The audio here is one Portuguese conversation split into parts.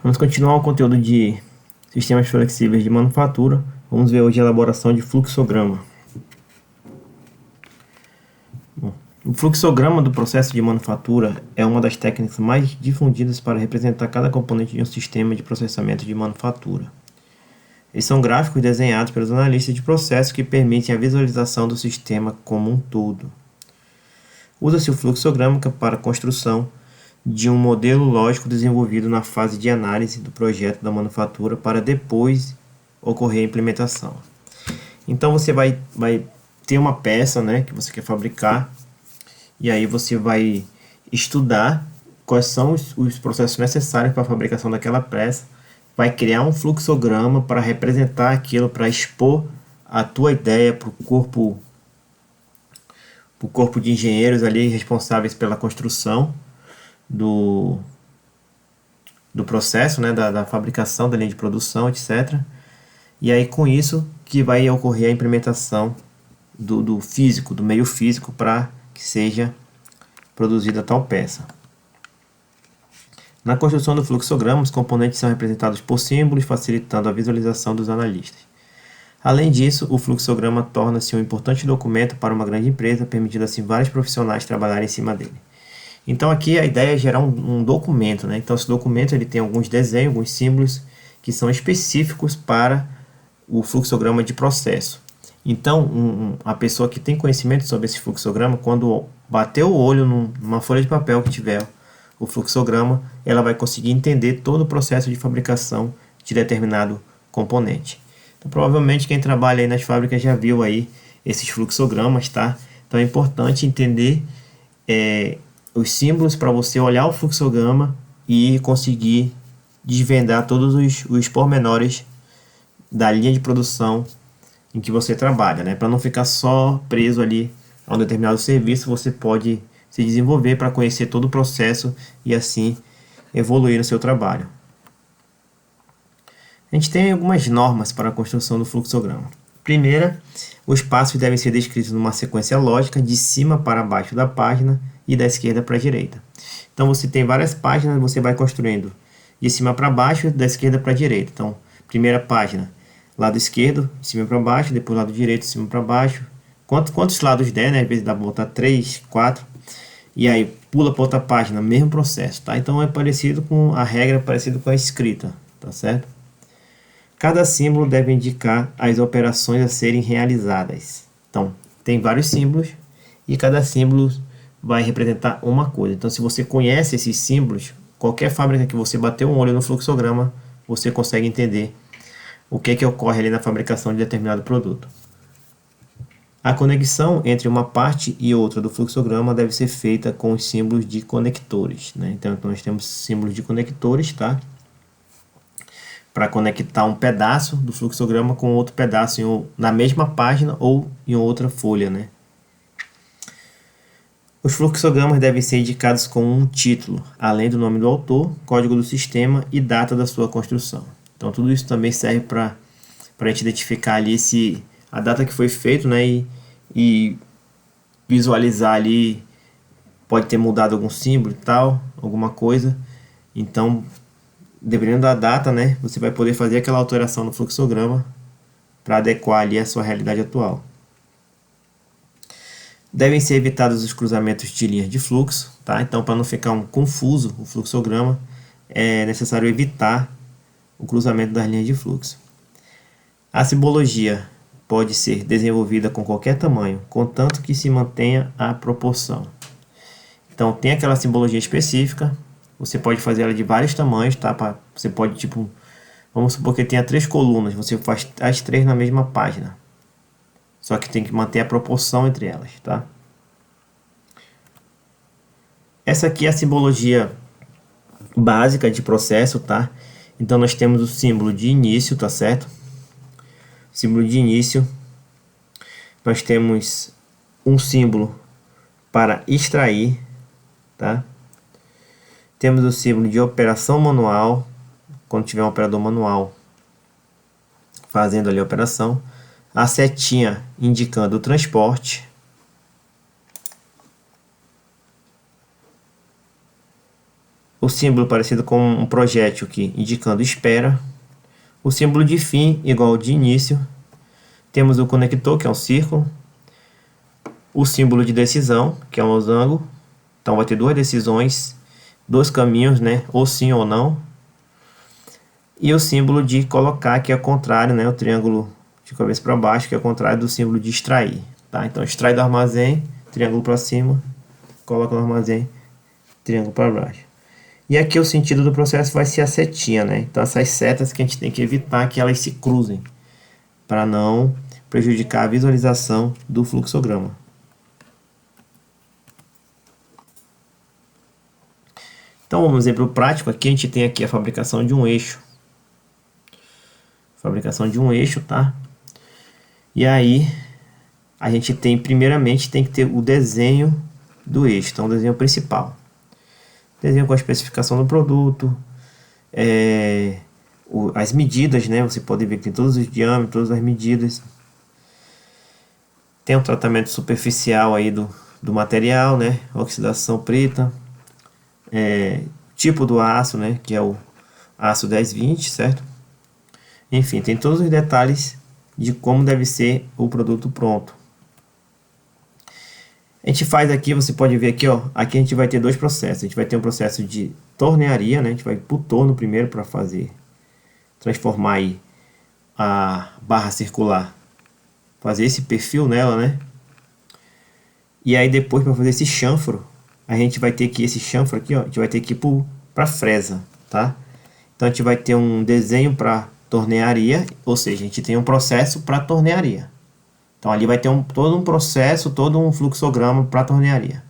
Vamos continuar o conteúdo de sistemas flexíveis de manufatura. Vamos ver hoje a elaboração de fluxograma. Bom, o fluxograma do processo de manufatura é uma das técnicas mais difundidas para representar cada componente de um sistema de processamento de manufatura. Eles são gráficos desenhados pelos analistas de processo que permitem a visualização do sistema como um todo. Usa-se o fluxograma para a construção de um modelo lógico desenvolvido na fase de análise do projeto da manufatura para depois ocorrer a implementação. Então você vai ter uma peça, né, que você quer fabricar, e aí você vai estudar quais são os processos necessários para a fabricação daquela peça, vai criar um fluxograma para representar aquilo, para expor a tua ideia para o corpo de engenheiros ali responsáveis pela construção do processo, né, da fabricação da linha de produção, etc. E aí com isso que vai ocorrer a implementação do físico, do meio físico, para que seja produzida tal peça. Na construção do fluxograma, os componentes são representados por símbolos, facilitando a visualização dos analistas. Além disso, o fluxograma torna-se um importante documento para uma grande empresa, permitindo assim vários profissionais trabalharem em cima dele. Então aqui a ideia é gerar um documento, né? Então esse documento ele tem alguns desenhos, alguns símbolos que são específicos para o fluxograma de processo. Então a pessoa que tem conhecimento sobre esse fluxograma, quando bater o olho numa folha de papel que tiver o fluxograma, ela vai conseguir entender todo o processo de fabricação de determinado componente. Então provavelmente quem trabalha aí nas fábricas já viu aí esses fluxogramas, tá? Então é importante entender os símbolos para você olhar o fluxograma e conseguir desvendar todos os pormenores da linha de produção em que você trabalha, né? Para não ficar só preso ali a um determinado serviço, você pode se desenvolver para conhecer todo o processo e assim evoluir no seu trabalho. A gente tem algumas normas para a construção do fluxograma. Primeira, os passos devem ser descritos numa sequência lógica de cima para baixo da página e da esquerda para a direita. Então você tem várias páginas, você vai construindo de cima para baixo, da esquerda para a direita. Então, primeira página, lado esquerdo, de cima para baixo, depois lado direito, de cima para baixo. Quantos lados der, né? Às vezes dá para botar 3, 4. E aí pula para outra página, mesmo processo, tá? Então é parecido com a regra, parecido com a escrita, tá certo? Cada símbolo deve indicar as operações a serem realizadas. Então, tem vários símbolos e cada símbolo vai representar uma coisa. Então, se você conhece esses símbolos, qualquer fábrica que você bater um olho no fluxograma, você consegue entender o que ocorre ali na fabricação de determinado produto. A conexão entre uma parte e outra do fluxograma deve ser feita com os símbolos de conectores, né? Então, nós temos símbolos de conectores, tá? Para conectar um pedaço do fluxograma com outro pedaço na mesma página ou em outra folha, né? Os fluxogramas devem ser indicados com um título, além do nome do autor, código do sistema e data da sua construção. Então tudo isso também serve para a gente identificar ali a data que foi feito, né? E visualizar ali, pode ter mudado algum símbolo e tal, alguma coisa. Então, dependendo da data, né, você vai poder fazer aquela alteração no fluxograma para adequar ali a sua realidade atual. Devem ser evitados os cruzamentos de linhas de fluxo, tá? Então, para não ficar confuso o fluxograma, é necessário evitar o cruzamento das linhas de fluxo. A simbologia pode ser desenvolvida com qualquer tamanho, contanto que se mantenha a proporção. Então, tem aquela simbologia específica. Você pode fazer ela de vários tamanhos, tá? Você pode, tipo, vamos supor que tenha 3 colunas, você faz as 3 na mesma página. Só que tem que manter a proporção entre elas, tá? Essa aqui é a simbologia básica de processo, tá? Então nós temos o símbolo de início, tá certo? Símbolo de início. Nós temos um símbolo para extrair, tá? Temos o símbolo de operação manual, quando tiver um operador manual fazendo ali a operação. A setinha indicando o transporte. o símbolo parecido com um projétil aqui, indicando espera. O símbolo de fim igual ao de início. Temos o conector, que é um círculo. O símbolo de decisão, que é um losango. Então vai ter duas decisões, dois caminhos, né? Ou sim ou não. E o símbolo de colocar, que é o contrário, né? O triângulo de cabeça para baixo, que é o contrário do símbolo de extrair. Tá? Então extrai do armazém, triângulo para cima, coloca no armazém, triângulo para baixo. E aqui o sentido do processo vai ser a setinha, né? Então essas setas que a gente tem que evitar que elas se cruzem, para não prejudicar a visualização do fluxograma. Então, um exemplo prático, aqui a gente tem aqui a fabricação de um eixo. Fabricação de um eixo, tá? E aí, a gente tem, primeiramente, tem que ter o desenho do eixo, então o desenho principal. Desenho com a especificação do produto, as medidas, né? Você pode ver que tem todos os diâmetros, todas as medidas. Tem um tratamento superficial aí do material, né? Oxidação preta. Tipo do aço, né? Que é o aço 1020, certo? Enfim, tem todos os detalhes de como deve ser o produto pronto. A gente faz aqui, você pode ver aqui, ó. Aqui a gente vai ter dois processos. A gente vai ter um processo de tornearia, né? A gente vai pro torno primeiro para transformar aí a barra circular, fazer esse perfil nela, né? E aí depois, para fazer esse chanfro, a gente vai ter que esse chanfro aqui, ó, a gente vai ter que ir para fresa, tá? Então a gente vai ter um desenho para tornearia, ou seja, a gente tem um processo para tornearia. Então ali vai ter todo um processo, todo um fluxograma para tornearia.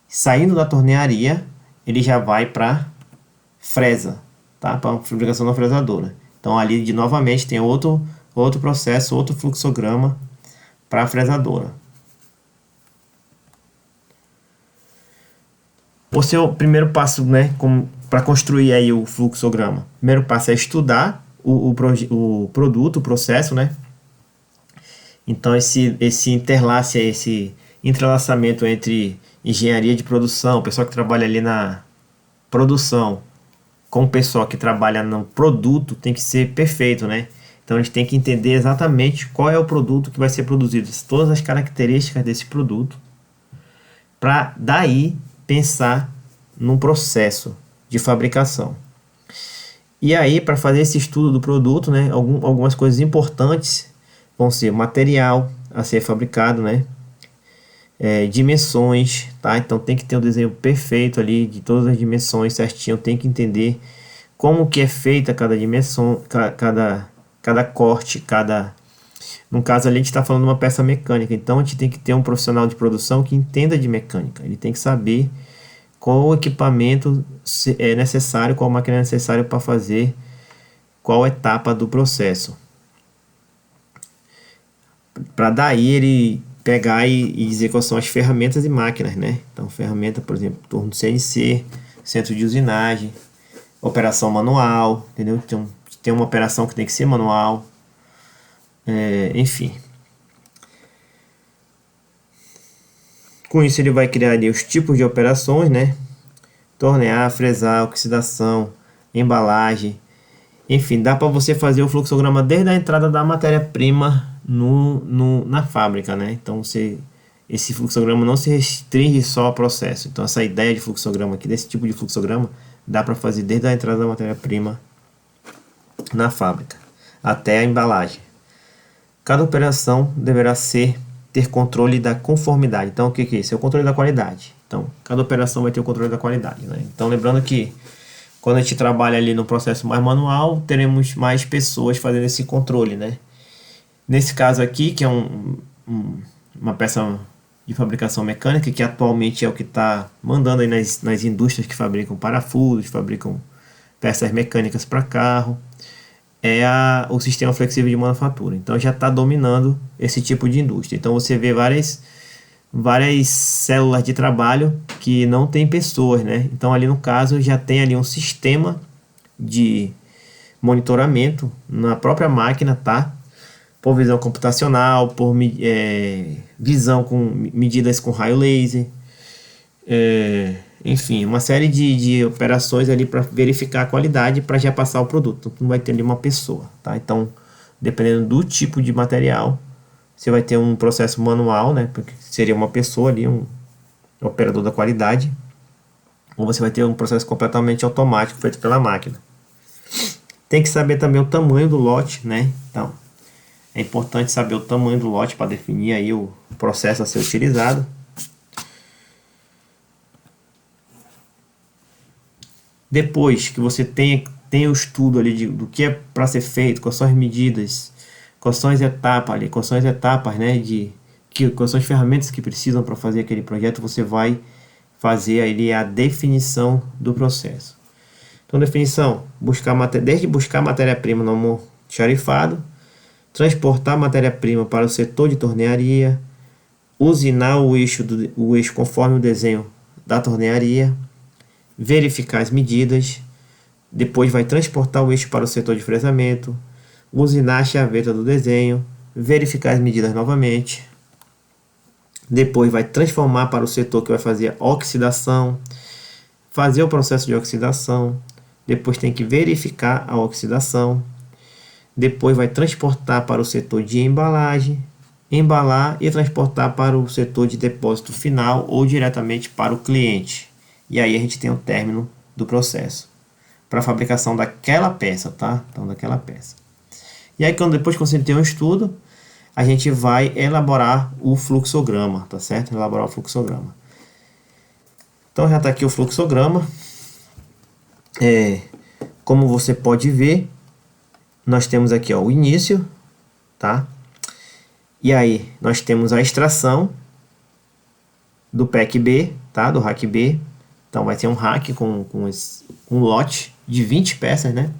Saindo da tornearia, ele já vai para fresa, tá? Para fabricação da fresadora. Então ali novamente tem outro processo, outro fluxograma para a fresadora. O seu primeiro passo, né, para construir aí o fluxograma. O primeiro passo é estudar o produto, o processo, né? Então esse interlace, esse entrelaçamento entre engenharia de produção, o pessoal que trabalha ali na produção, com o pessoal que trabalha no produto, tem que ser perfeito, né? Então a gente tem que entender exatamente qual é o produto que vai ser produzido, todas as características desse produto, para daí pensar num processo de fabricação. E aí, para fazer esse estudo do produto, né, algumas coisas importantes vão ser o material a ser fabricado, né, dimensões, tá? Então tem que ter um desenho perfeito ali de todas as dimensões certinho, tem que entender como que é feita cada dimensão, cada corte, no caso ali a gente está falando de uma peça mecânica, então a gente tem que ter um profissional de produção que entenda de mecânica, ele tem que saber qual equipamento é necessário, qual máquina é necessária para fazer qual etapa do processo. Para daí ele pegar e dizer quais são as ferramentas e máquinas, né? Então, ferramenta, por exemplo, torno CNC, centro de usinagem, operação manual, entendeu? Então, tem uma operação que tem que ser manual, enfim. Com isso ele vai criar ali os tipos de operações, né? Tornear, fresar, oxidação, embalagem. Enfim, dá para você fazer o fluxograma desde a entrada da matéria-prima na fábrica, né? Então esse fluxograma não se restringe só ao processo. Então essa ideia de fluxograma aqui, desse tipo de fluxograma, dá para fazer desde a entrada da matéria-prima na fábrica até a embalagem. Cada operação deverá ter controle da conformidade. Então, o que é isso? É o controle da qualidade. Então, cada operação vai ter o controle da qualidade, né? Então, lembrando que quando a gente trabalha ali no processo mais manual, teremos mais pessoas fazendo esse controle, né? Nesse caso aqui, que é uma peça de fabricação mecânica, que atualmente é o que está mandando aí nas indústrias que fabricam parafusos, fabricam peças mecânicas para carro, o sistema flexível de manufatura. Então já está dominando esse tipo de indústria. Então você vê várias células de trabalho que não tem pessoas, né? Então ali no caso já tem ali um sistema de monitoramento na própria máquina, tá? Por visão computacional, por visão com medidas com raio laser, enfim, uma série de operações ali para verificar a qualidade para já passar o produto. Então, não vai ter ali uma pessoa, tá? Então, dependendo do tipo de material, você vai ter um processo manual, né? Porque seria uma pessoa ali, um operador da qualidade, ou você vai ter um processo completamente automático feito pela máquina. Tem que saber também o tamanho do lote, né? Então, é importante saber o tamanho do lote para definir aí o processo a ser utilizado. Depois que você tem o estudo ali do que é para ser feito, quais são as medidas, quais são as etapas ali, quais são as etapas, né, quais são as ferramentas que precisam para fazer aquele projeto, você vai fazer ali a definição do processo. Então, definição, desde buscar matéria-prima no almoxarifado, transportar matéria-prima para o setor de tornearia, usinar o eixo conforme o desenho da tornearia, verificar as medidas, depois vai transportar o eixo para o setor de fresamento, usinar a chaveta do desenho, verificar as medidas novamente, depois vai transformar para o setor que vai fazer a oxidação, fazer o processo de oxidação, depois tem que verificar a oxidação, depois vai transportar para o setor de embalagem, embalar e transportar para o setor de depósito final ou diretamente para o cliente. E aí a gente tem o término do processo para a fabricação daquela peça, tá? Então, daquela peça. E aí, depois que você tem um estudo, a gente vai elaborar o fluxograma, tá certo? Elaborar o fluxograma. Então, já está aqui o fluxograma. Como você pode ver, nós temos aqui ó, o início, tá? E aí, nós temos a extração do pack B, tá? Do rack B. Então, vai ser um rack com um lote de 20 peças, né?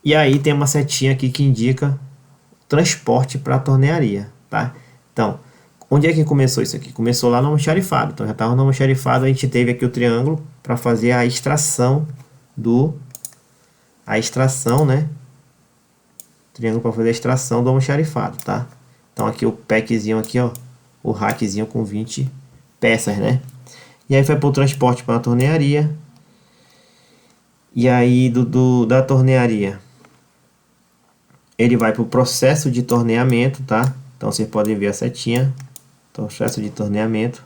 E aí, tem uma setinha aqui que indica transporte para a tornearia, tá? Então, onde é que começou isso aqui? Começou lá no almoxarifado. Então, já estava no almoxarifado, a gente teve aqui o triângulo para fazer a extração né? Triângulo para fazer a extração do almoxarifado, tá? Então, aqui o packzinho aqui, ó, o rackzinho com 20 peças, né? E aí foi para o transporte para a tornearia. E aí da tornearia, ele vai para o processo de torneamento, tá? Então vocês podem ver a setinha, processo de torneamento.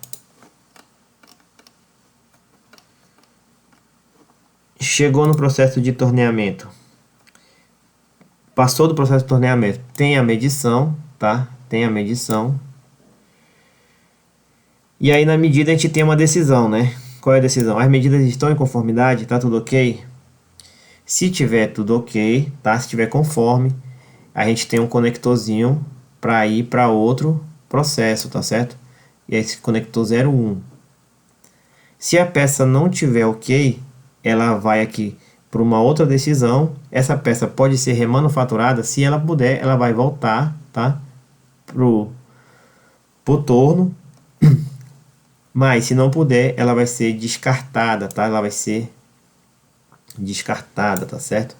Chegou no processo de torneamento, passou do processo de torneamento, tem a medição, tá? Tem a medição. E aí na medida a gente tem uma decisão, né? Qual é a decisão? As medidas estão em conformidade, tá tudo ok? Se tiver tudo ok, tá? Se tiver conforme, a gente tem um conectorzinho para ir para outro processo, tá certo? E esse conector 01. Se a peça não tiver ok, ela vai aqui para uma outra decisão. Essa peça pode ser remanufaturada, se ela puder, ela vai voltar, tá? Pro torno. Mas se não puder, ela vai ser descartada, tá? Ela vai ser descartada, tá certo?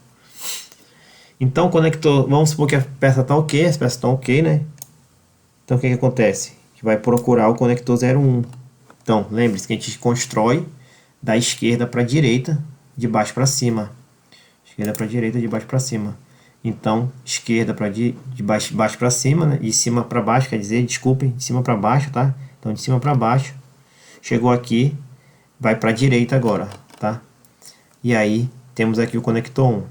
Então, o conector, vamos supor que a peça está ok, as peças estão ok, né? Então, o que acontece? A gente vai procurar o conector 01. Então, lembre-se que a gente constrói da esquerda para a direita, de baixo para cima. Esquerda para a direita, de baixo para cima. Então, esquerda para de baixo para cima, né? De cima para baixo, quer dizer, desculpem, de cima para baixo, tá? Então, de cima para baixo. Chegou aqui, vai para a direita agora, tá? E aí, temos aqui o conector 1.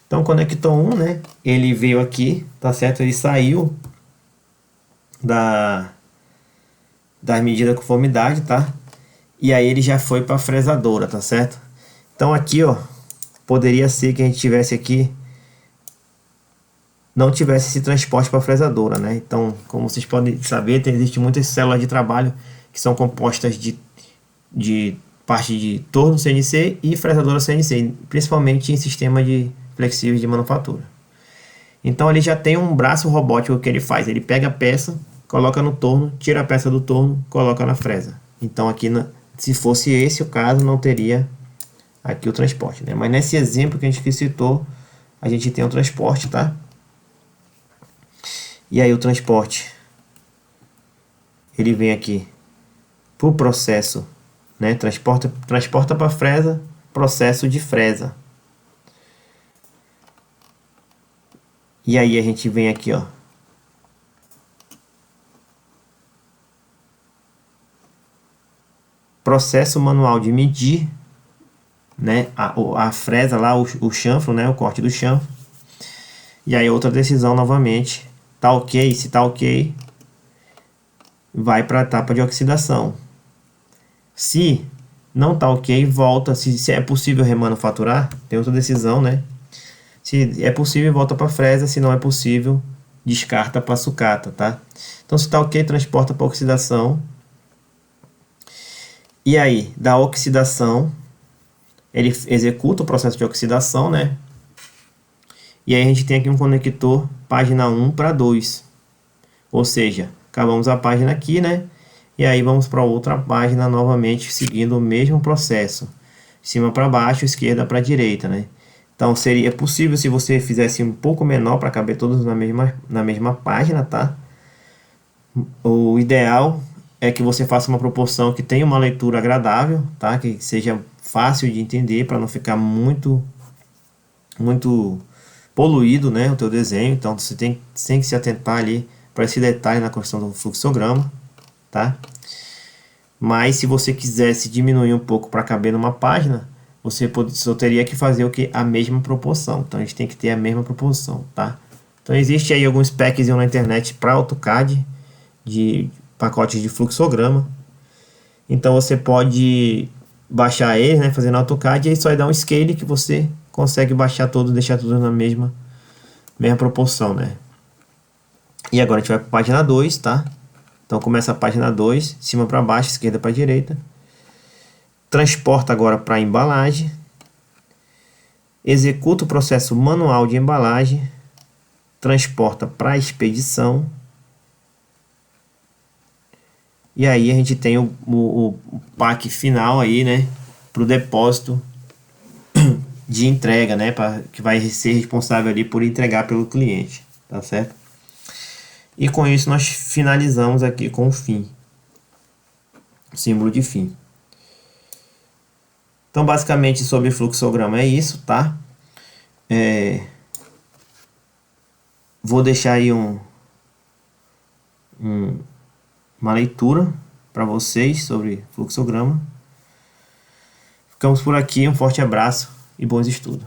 Então, o conector 1, né? Ele veio aqui, tá certo? Ele saiu das medidas de conformidade, tá? E aí ele já foi para a fresadora, tá certo? Então aqui, ó, poderia ser que a gente tivesse aqui, não tivesse esse transporte para a fresadora, né? Então, como vocês podem saber, existem muitas células de trabalho que são compostas de parte de torno CNC e fresadora CNC, principalmente em sistema de flexíveis de manufatura. Então ele já tem um braço robótico que ele faz, ele pega a peça, coloca no torno, tira a peça do torno, coloca na fresa. Então aqui, se fosse esse o caso, não teria aqui o transporte, né? Mas nesse exemplo que a gente citou, a gente tem o transporte, tá? E aí o transporte, ele vem aqui para o processo né? Transporta para fresa, processo de fresa. E aí a gente vem aqui, ó. Processo manual de medir, né? A fresa lá, o chanfro, né? O corte do chanfro. E aí outra decisão novamente. Tá ok? Se tá ok, vai para a etapa de oxidação. Se não tá ok, volta. Se é possível remanufaturar, tem outra decisão, né? Se é possível, volta para fresa. Se não é possível, descarta para sucata, tá? Então, se tá ok, transporta para oxidação. E aí, da oxidação, ele executa o processo de oxidação, né? E aí a gente tem aqui um conector página 1 para 2. Ou seja, acabamos a página aqui, né? E aí vamos para outra página novamente, seguindo o mesmo processo. Cima para baixo, esquerda para direita, né? Então seria possível se você fizesse um pouco menor para caber todos na mesma página, tá? O ideal é que você faça uma proporção que tenha uma leitura agradável, tá? Que seja fácil de entender para não ficar muito poluído, né, o teu desenho. Então você tem que se atentar ali para esse detalhe na construção do fluxograma, tá? Mas se você quisesse diminuir um pouco para caber numa página, você só teria que fazer o que? A mesma proporção. Então a gente tem que ter a mesma proporção, tá? Então existe aí alguns packs na internet para AutoCAD de pacotes de fluxograma. Então você pode baixar ele, né, fazendo AutoCAD, e aí só vai dar um scale que você consegue baixar todo, deixar tudo na mesma proporção, né? E agora a gente vai para a página 2, tá? Então começa a página 2, cima para baixo, esquerda para direita. Transporta agora para a embalagem. Executa o processo manual de embalagem. Transporta para a expedição. E aí a gente tem o pack final aí, né? Para o depósito de entrega, né? Que vai ser responsável ali por entregar pelo cliente, tá certo? E com isso nós finalizamos aqui com o fim. O símbolo de fim. Então basicamente sobre fluxograma é isso, tá? Vou deixar aí uma leitura para vocês sobre fluxograma. Ficamos por aqui, um forte abraço e bons estudos.